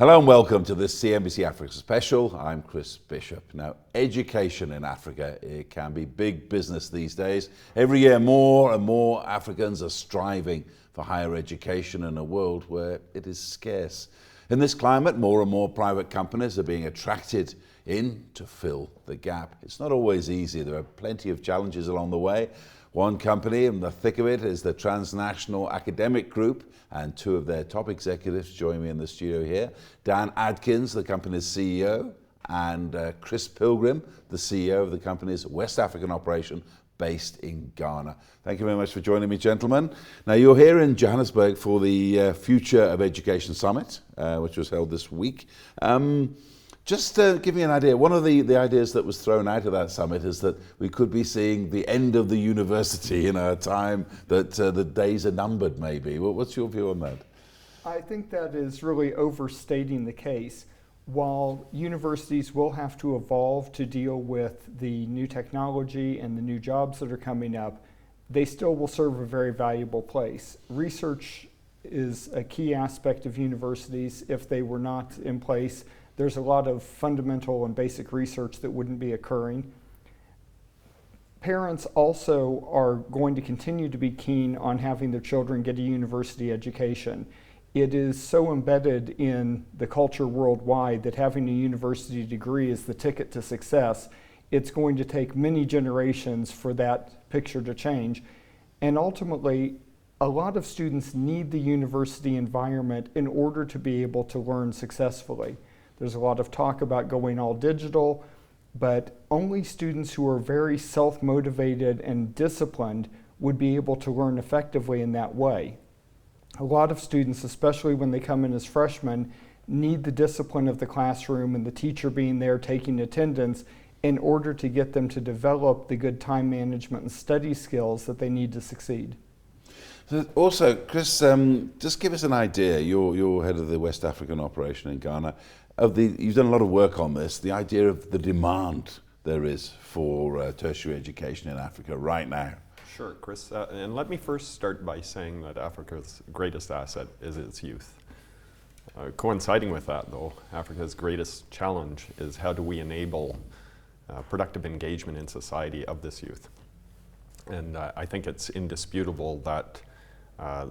Hello and welcome to this CNBC Africa special. I'm Chris Bishop. Now, education in Africa, it can be big business these days. Every year more and more Africans are striving for higher education in a world where it is scarce. In this climate, more and more private companies are being attracted in to fill the gap. It's not always easy. There are plenty of challenges along the way. One company in the thick of it is the Transnational Academic Group, and two of their top executives join me in the studio here. Dan Adkins, the company's CEO, and Chris Pilgrim, the CEO of the company's West African operation based in Ghana. Thank you very much for joining me, gentlemen. Now, you're here in Johannesburg for the Future of Education Summit, which was held this week. Just to give me an idea, one of the ideas that was thrown out of that summit is that we could be seeing the end of the university in a time that the days are numbered, maybe. What's your view on that? I think that is really overstating the case. While universities will have to evolve to deal with the new technology and the new jobs that are coming up, they still will serve a very valuable place. Research is a key aspect of universities. If they were not in place, there's a lot of fundamental and basic research that wouldn't be occurring. Parents also are going to continue to be keen on having their children get a university education. It is so embedded in the culture worldwide that having a university degree is the ticket to success. It's going to take many generations for that picture to change. And ultimately, a lot of students need the university environment in order to be able to learn successfully. There's a lot of talk about going all digital, but only students who are very self-motivated and disciplined would be able to learn effectively in that way. A lot of students, especially when they come in as freshmen, need the discipline of the classroom and the teacher being there taking attendance in order to get them to develop the good time management and study skills that they need to succeed. So also, Chris, just give us an idea. You're head of the West African operation in Ghana. You've done a lot of work on this, the idea of the demand there is for tertiary education in Africa right now. Sure, Chris. And let me first start by saying that Africa's greatest asset is its youth. Coinciding with that, though, Africa's greatest challenge is how do we enable productive engagement in society of this youth. And I think it's indisputable that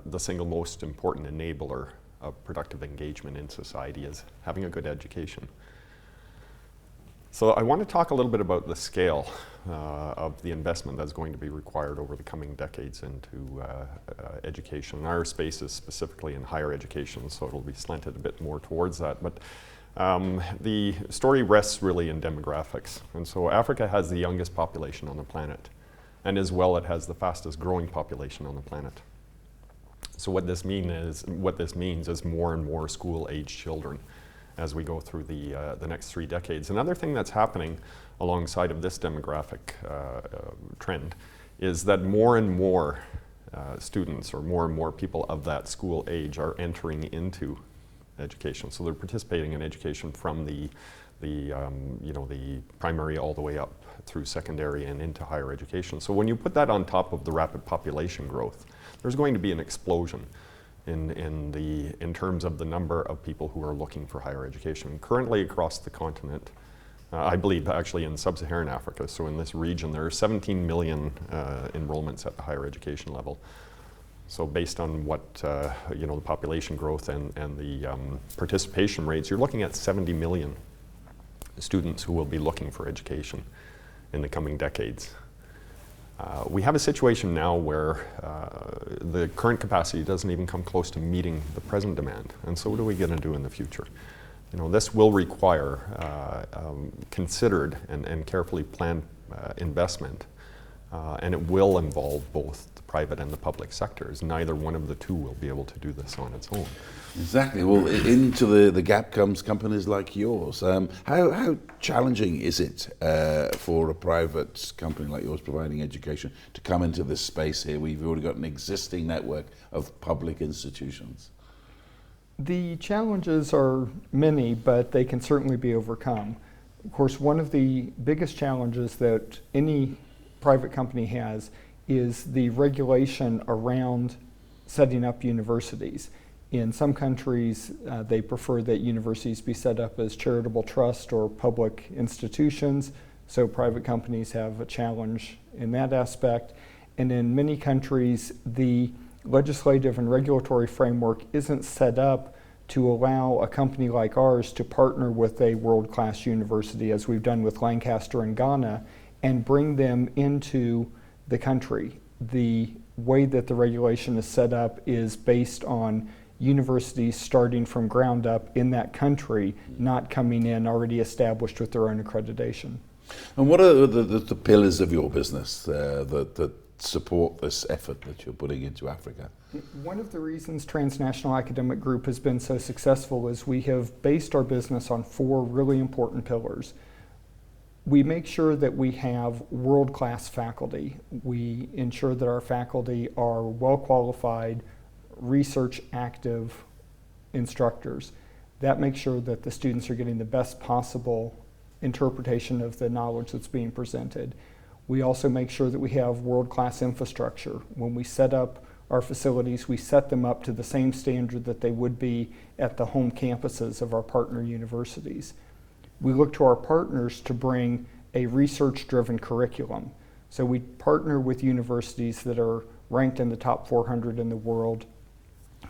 the single most important enabler of productive engagement in society is having a good education. So I want to talk a little bit about the scale of the investment that's going to be required over the coming decades into education. Our space is specifically in higher education, so it'll be slanted a bit more towards that. But the story rests really in demographics. And so Africa has the youngest population on the planet, and as well it has the fastest growing population on the planet. So what this means is more and more school-age children as we go through the next 3 decades. Another thing that's happening alongside of this demographic trend is that more and more students or more people of that school age are entering into education. So they're participating in education from the primary all the way up through secondary and into higher education. So when you put that on top of the rapid population growth, there's going to be an explosion in terms of the number of people who are looking for higher education. Currently across the continent, I believe actually in sub-Saharan Africa, so in this region, there are 17 million enrollments at the higher education level. So based on what the population growth and the participation rates, you're looking at 70 million students who will be looking for education in the coming decades. We have a situation now where the current capacity doesn't even come close to meeting the present demand. And so what are we going to do in the future? This will require considered and carefully planned investment, and it will involve both the private and the public sectors. Neither one of the two will be able to do this on its own. Exactly. Well, into the gap comes companies like yours. How challenging is it for a private company like yours providing education to come into this space here? We've already got an existing network of public institutions. The challenges are many, but they can certainly be overcome. Of course, one of the biggest challenges that any private company has is the regulation around setting up universities. In some countries, they prefer that universities be set up as charitable trust or public institutions, so private companies have a challenge in that aspect. And in many countries, the legislative and regulatory framework isn't set up to allow a company like ours to partner with a world-class university, as we've done with Lancaster in Ghana, and bring them into the country. The way that the regulation is set up is based on universities starting from ground up in that country, not coming in already established with their own accreditation. And what are the pillars of your business that support this effort that you're putting into Africa? One of the reasons Transnational Academic Group has been so successful is we have based our business on 4 really important pillars. We make sure that we have world-class faculty. We ensure that our faculty are well-qualified, research-active instructors. That makes sure that the students are getting the best possible interpretation of the knowledge that's being presented. We also make sure that we have world-class infrastructure. When we set up our facilities, we set them up to the same standard that they would be at the home campuses of our partner universities. We look to our partners to bring a research-driven curriculum. So we partner with universities that are ranked in the top 400 in the world,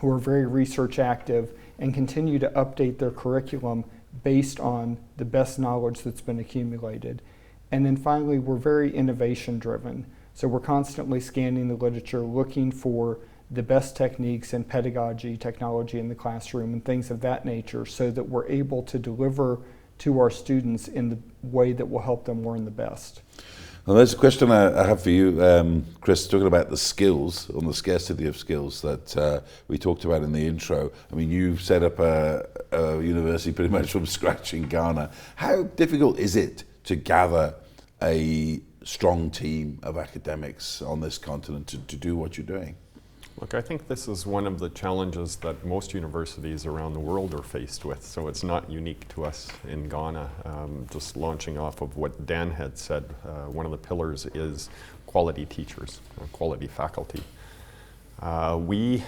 who are very research active and continue to update their curriculum based on the best knowledge that's been accumulated. And then finally, we're very innovation driven. So we're constantly scanning the literature, looking for the best techniques in pedagogy, technology in the classroom, and things of that nature, so that we're able to deliver to our students in the way that will help them learn the best. Well, there's a question I have for you, Chris, talking about the skills, on the scarcity of skills that we talked about in the intro. I mean, you've set up a university pretty much from scratch in Ghana. How difficult is it to gather a strong team of academics on this continent to do what you're doing? Look, I think this is one of the challenges that most universities around the world are faced with, so it's not unique to us in Ghana. Just launching off of what Dan had said, one of the pillars is quality teachers, quality faculty. We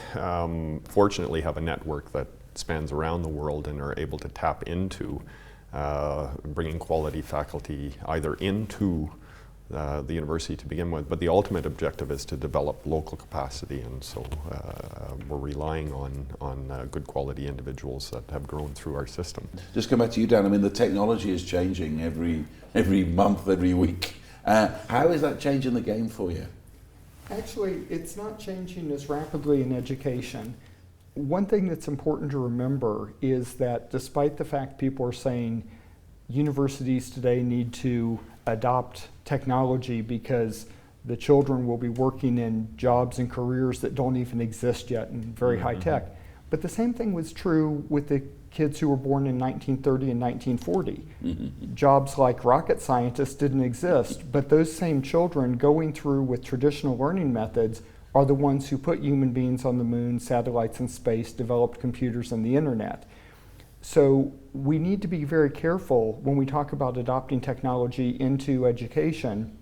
fortunately have a network that spans around the world and are able to tap into bringing quality faculty either into the university to begin with, but the ultimate objective is to develop local capacity, and so we're relying on good quality individuals that have grown through our system. Just come back to you, Dan. I mean, the technology is changing every month, every week. How is that changing the game for you? Actually, it's not changing as rapidly in education. One thing that's important to remember is that despite the fact people are saying universities today need to adopt technology because the children will be working in jobs and careers that don't even exist yet and very high tech. But the same thing was true with the kids who were born in 1930 and 1940. Jobs like rocket scientists didn't exist, but those same children going through with traditional learning methods are the ones who put human beings on the moon, satellites in space, developed computers and the internet. So we need to be very careful when we talk about adopting technology into education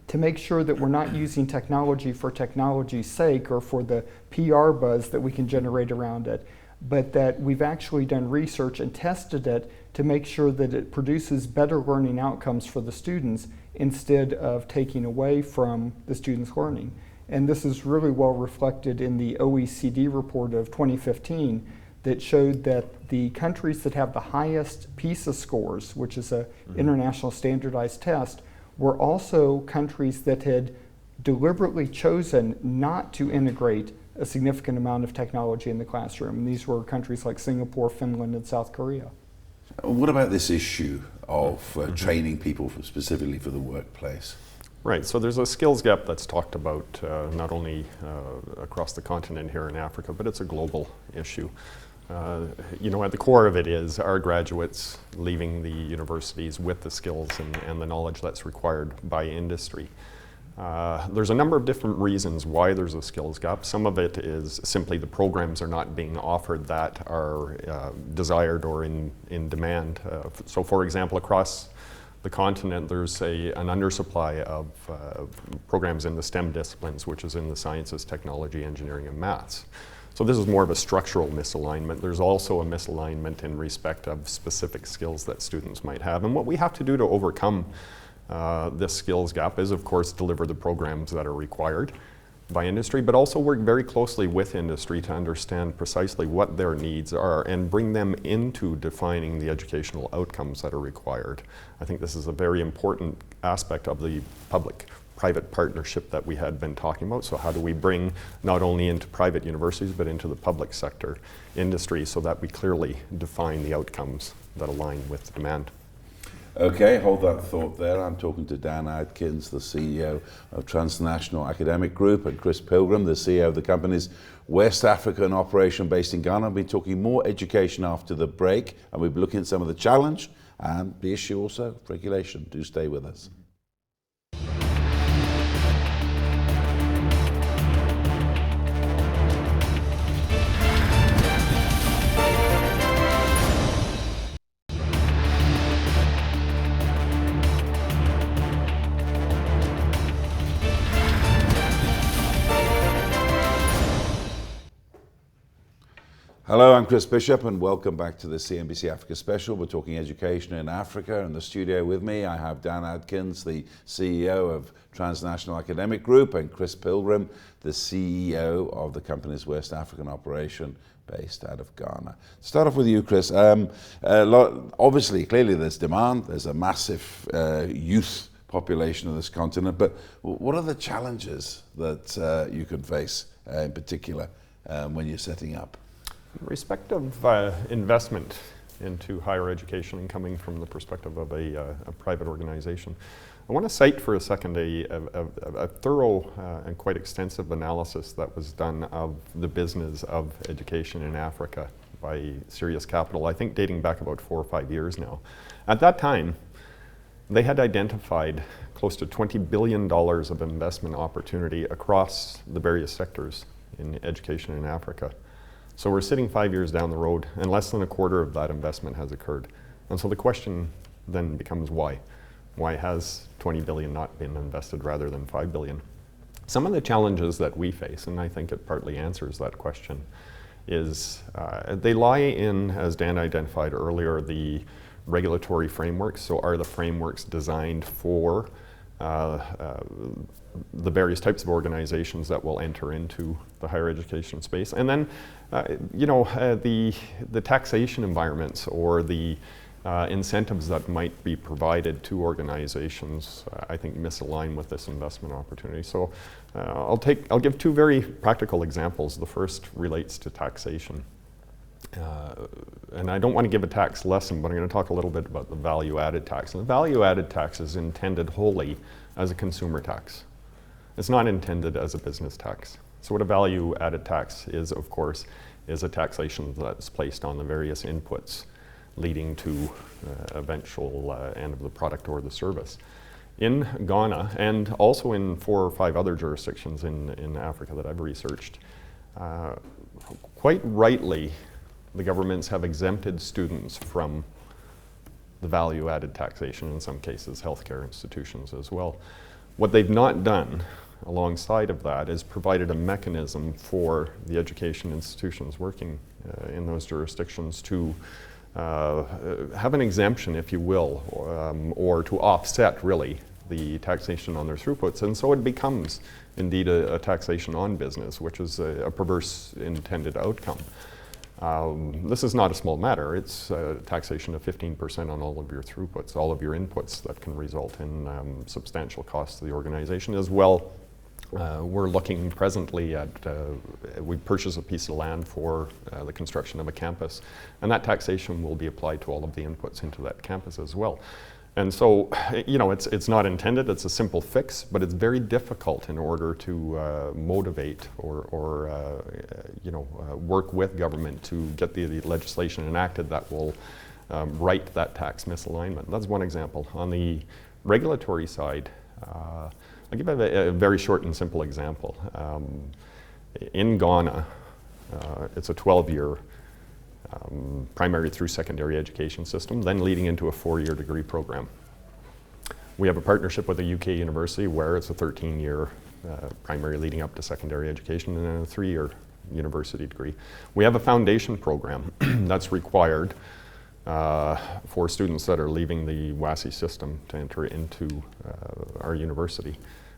to make sure that we're not using technology for technology's sake or for the PR buzz that we can generate around it, but that we've actually done research and tested it to make sure that it produces better learning outcomes for the students instead of taking away from the students' learning. And this is really well reflected in the OECD report of 2015 that showed that the countries that have the highest PISA scores, which is an international standardized test, were also countries that had deliberately chosen not to integrate a significant amount of technology in the classroom. And these were countries like Singapore, Finland, and South Korea. What about this issue of training people specifically for the workplace? Right, so there's a skills gap that's talked about not only across the continent here in Africa, but it's a global issue. You know, at the core of it is our graduates leaving the universities with the skills and the knowledge that's required by industry. There's a number of different reasons why there's a skills gap. Some of it is simply the programs are not being offered that are desired or in demand. So for example, across the continent, there's an undersupply of programs in the STEM disciplines, which is in the sciences, technology, engineering, and maths. So this is more of a structural misalignment. There's also a misalignment in respect of specific skills that students might have. And what we have to do to overcome this skills gap is, of course, deliver the programs that are required by industry, but also work very closely with industry to understand precisely what their needs are and bring them into defining the educational outcomes that are required. I think this is a very important aspect of the public-private partnership that we had been talking about. So how do we bring not only into private universities, but into the public sector industry so that we clearly define the outcomes that align with demand? Okay, hold that thought there. I'm talking to Dan Adkins, the CEO of Transnational Academic Group, and Chris Pilgrim, the CEO of the company's West African operation based in Ghana. We'll be talking more education after the break, and we'll be looking at some of the challenge and the issue also of regulation. Do stay with us. Hello, I'm Chris Bishop and welcome back to the CNBC Africa Special. We're talking education in Africa. In the studio with me, I have Dan Adkins, the CEO of Transnational Academic Group, and Chris Pilgrim, the CEO of the company's West African operation based out of Ghana. Start off with you, Chris. Obviously, clearly there's demand. There's a massive youth population of this continent, but what are the challenges that you can face in particular when you're setting up? In respect of investment into higher education and coming from the perspective of a private organization, I want to cite for a second a thorough and quite extensive analysis that was done of the business of education in Africa by Serious Capital, I think dating back about 4 or 5 years now. At that time, they had identified close to $20 billion of investment opportunity across the various sectors in education in Africa. So we're sitting 5 years down the road and less than a quarter of that investment has occurred. And so the question then becomes why? Why has 20 billion not been invested rather than 5 billion? Some of the challenges that we face, and I think it partly answers that question, is they lie in, as Dan identified earlier, the regulatory frameworks. So are the frameworks designed for the various types of organizations that will enter into the higher education space? And then, the taxation environments or the incentives that might be provided to organizations, I think misalign with this investment opportunity. So I'll give 2 very practical examples. The first relates to taxation. And I don't want to give a tax lesson, but I'm going to talk a little bit about the value-added tax. And the value-added tax is intended wholly as a consumer tax. It's not intended as a business tax. So what a value-added tax is, of course, is a taxation that's placed on the various inputs leading to eventual end of the product or the service. In Ghana, and also in 4 or 5 other jurisdictions in Africa that I've researched, quite rightly, the governments have exempted students from the value-added taxation, in some cases healthcare institutions as well. What they've not done alongside of that is provided a mechanism for the education institutions working in those jurisdictions to have an exemption, if you will, or to offset really the taxation on their throughputs. And so it becomes indeed a taxation on business, which is a perverse intended outcome. This is not a small matter. It's taxation of 15% on all of your throughputs, all of your inputs that can result in substantial costs to the organization as well. We're looking presently at, we purchased a piece of land for the construction of a campus, and that taxation will be applied to all of the inputs into that campus as well. And so, it's not intended, it's a simple fix, but it's very difficult in order to motivate or work with government to get the legislation enacted that will right that tax misalignment. That's one example. On the regulatory side, I'll give a very short and simple example. In Ghana, it's a 12-year primary through secondary education system, then leading into a 4-year degree program. We have a partnership with a UK university where it's a 13-year primary leading up to secondary education and then a 3-year university degree. We have a foundation program that's required for students that are leaving the WASI system to enter into our university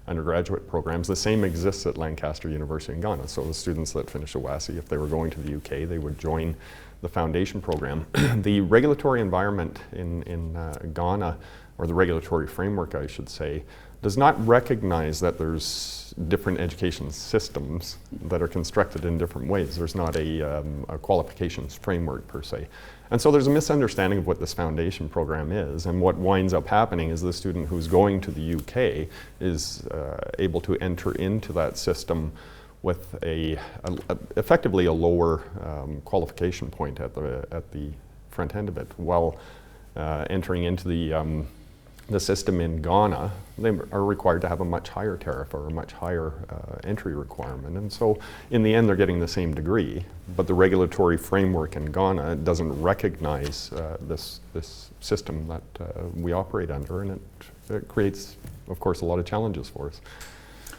undergraduate programs. The same exists at Lancaster University in Ghana. So the students that finish a WASI, if they were going to the UK, they would join the foundation program. The regulatory environment in Ghana, or the regulatory framework I should say, does not recognize that there's different education systems that are constructed in different ways. There's not a qualifications framework per se. And so there's a misunderstanding of what this foundation program is, and what winds up happening is the student who's going to the UK is able to enter into that system with effectively a lower qualification point at the front end of it, while entering into the system in Ghana, they are required to have a much higher tariff or a much higher entry requirement. And so in the end, they're getting the same degree, but the regulatory framework in Ghana doesn't recognize this system that we operate under, and it creates, of course, a lot of challenges for us.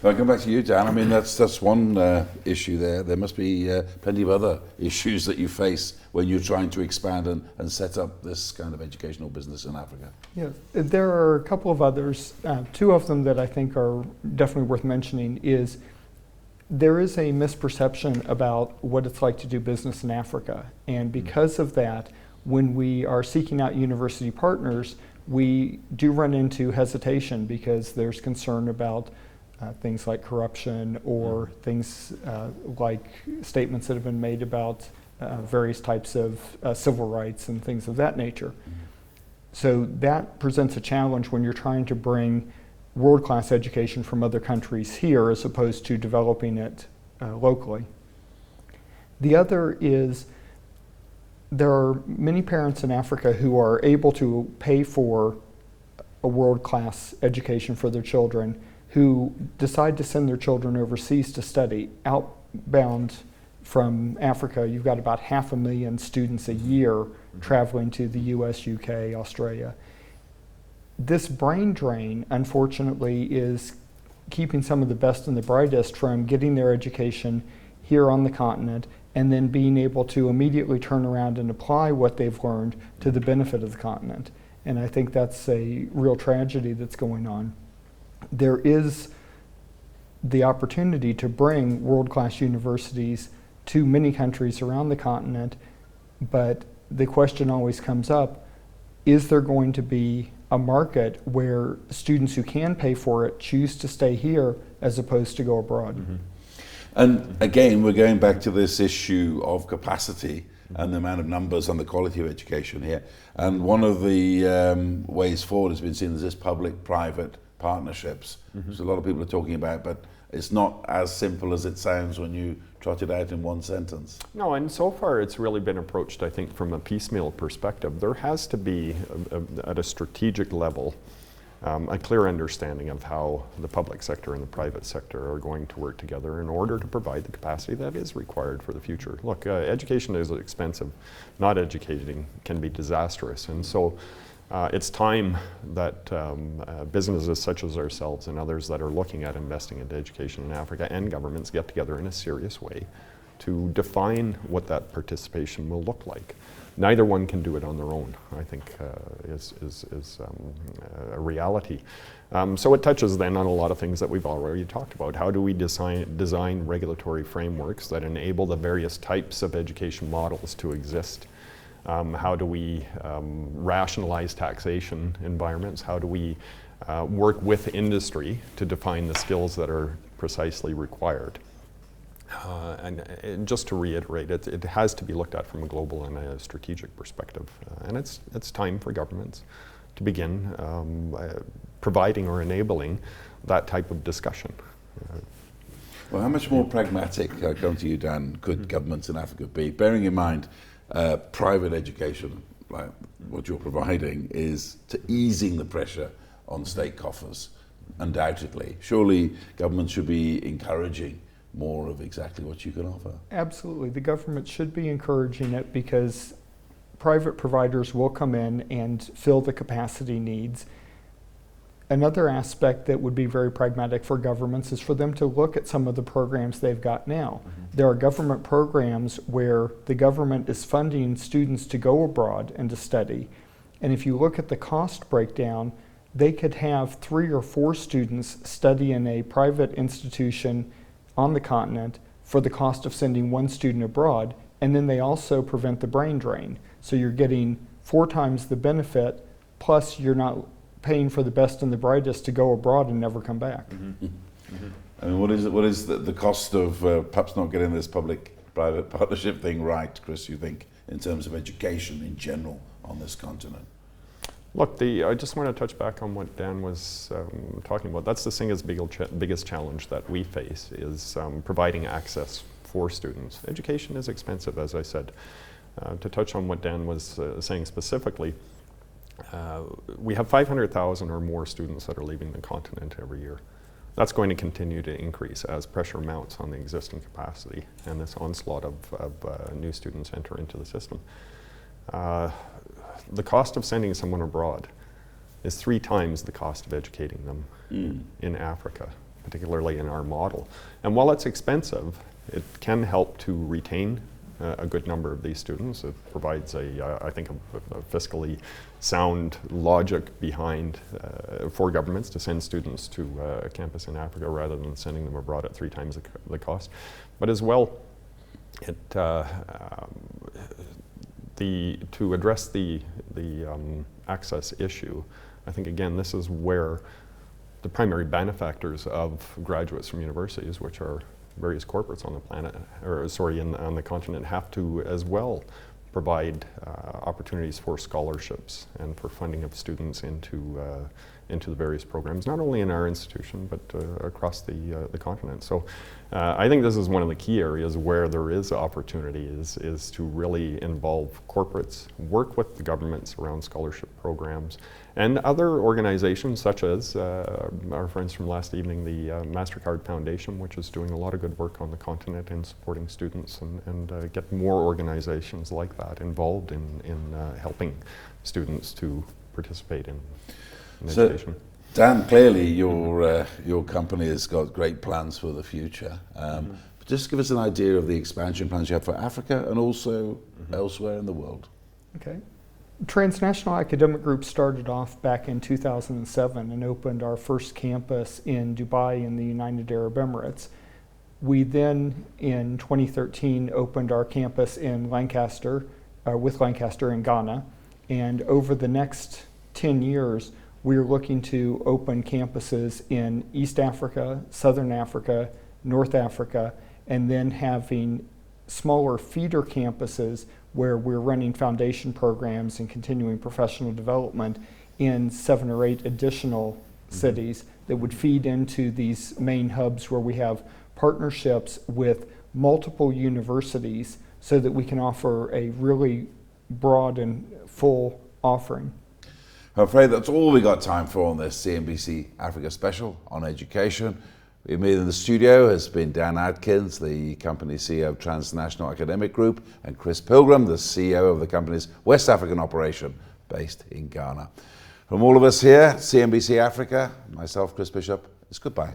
I'll come back to you, Dan. I mean, that's one issue there. There must be plenty of other issues that you face when you're trying to expand and set up this kind of educational business in Africa. Yeah, there are a couple of others. Two of them that I think are definitely worth mentioning is there is a misperception about what it's like to do business in Africa. And because of that, when we are seeking out university partners, we do run into hesitation because there's concern about things like corruption or things like statements that have been made about various types of civil rights and things of that nature. So that presents a challenge when you're trying to bring world-class education from other countries here as opposed to developing it locally. The other is there are many parents in Africa who are able to pay for a world-class education for their children who decide to send their children overseas to study. Outbound from Africa, you've got about 500,000 students a year traveling to the US, UK, Australia. This brain drain, unfortunately, is keeping some of the best and the brightest from getting their education here on the continent and then being able to immediately turn around and apply what they've learned to the benefit of the continent. And I think that's a real tragedy that's going on. There is the opportunity to bring world-class universities to many countries around the continent, but the question always comes up, is there going to be a market where students who can pay for it choose to stay here as opposed to go abroad? Mm-hmm. And again, we're going back to this issue of capacity and the amount of numbers and the quality of education here. And one of the ways forward has been seen as this public-private partnerships, which a lot of people are talking about, but it's not as simple as it sounds when you trot it out in one sentence. No, and so far it's really been approached, I think, from a piecemeal perspective. There has to be, at a strategic level, a clear understanding of how the public sector and the private sector are going to work together in order to provide the capacity that is required for the future. Look, education is expensive. Not educating can be disastrous, and so it's time that businesses such as ourselves and others that are looking at investing into education in Africa and governments get together in a serious way to define what that participation will look like. Neither one can do it on their own, I think, is a reality. So it touches then on a lot of things that we've already talked about. How do we design regulatory frameworks that enable the various types of education models to exist? How do we rationalize taxation environments? How do we work with industry to define the skills that are precisely required? And just to reiterate, it has to be looked at from a global and a strategic perspective. And it's time for governments to begin providing or enabling that type of discussion. Well, how much more pragmatic, I'll come to you, Dan, could governments in Africa be? Bearing in mind, private education, like what you're providing, is to easing the pressure on state coffers, undoubtedly. Surely governments should be encouraging more of exactly what you can offer. Absolutely. The government should be encouraging it because private providers will come in and fill the capacity needs. Another aspect that would be very pragmatic for governments is for them to look at some of the programs they've got now. There are government programs where the government is funding students to go abroad and to study. And if you look at the cost breakdown, they could have 3 or 4 students study in a private institution on the continent for the cost of sending 1 student abroad, and then they also prevent the brain drain. So you're getting 4 times the benefit, plus you're not paying for the best and the brightest to go abroad and never come back. I mean, what is the cost of perhaps not getting this public-private partnership thing right, Chris, you think, in terms of education in general on this continent? Look, I just want to touch back on what Dan was talking about. That's the single biggest challenge that we face, is providing access for students. Education is expensive, as I said. To touch on what Dan was saying specifically, we have 500,000 or more students that are leaving the continent every year. That's going to continue to increase as pressure mounts on the existing capacity and this onslaught of new students enter into the system. The cost of sending someone abroad is 3 times the cost of educating them in Africa, particularly in our model. And while it's expensive, it can help to retain a good number of these students. It provides I think, a fiscally sound logic behind for governments to send students to a campus in Africa rather than sending them abroad at 3 times the cost. But as well, it to address the access issue, I think again this is where the primary benefactors of graduates from universities, which are various corporates on the planet, or sorry, on the continent, have to as well provide opportunities for scholarships and for funding of students into the various programs, not only in our institution but across the continent. So I think this is one of the key areas where there is opportunity, is to really involve corporates, work with the governments around scholarship programs, and other organizations such as our friends from last evening, the MasterCard Foundation, which is doing a lot of good work on the continent in supporting students, and get more organizations like that involved in helping students to participate in education. Dan, clearly your company has got great plans for the future. But just give us an idea of the expansion plans you have for Africa and also elsewhere in the world. Okay. Transnational Academic Group started off back in 2007 and opened our first campus in Dubai in the United Arab Emirates. We then, in 2013, opened our campus in Lancaster, with Lancaster in Ghana. And over the next 10 years, we're looking to open campuses in East Africa, Southern Africa, North Africa, and then having smaller feeder campuses where we're running foundation programs and continuing professional development in 7 or 8 additional cities that would feed into these main hubs where we have partnerships with multiple universities so that we can offer a really broad and full offering. I'm afraid that's all we got time for on this CNBC Africa special on education. With me in the studio has been Dan Adkins, the company CEO of Transnational Academic Group, and Chris Pilgrim, the CEO of the company's West African operation based in Ghana. From all of us here, CNBC Africa, myself, Chris Bishop, it's goodbye.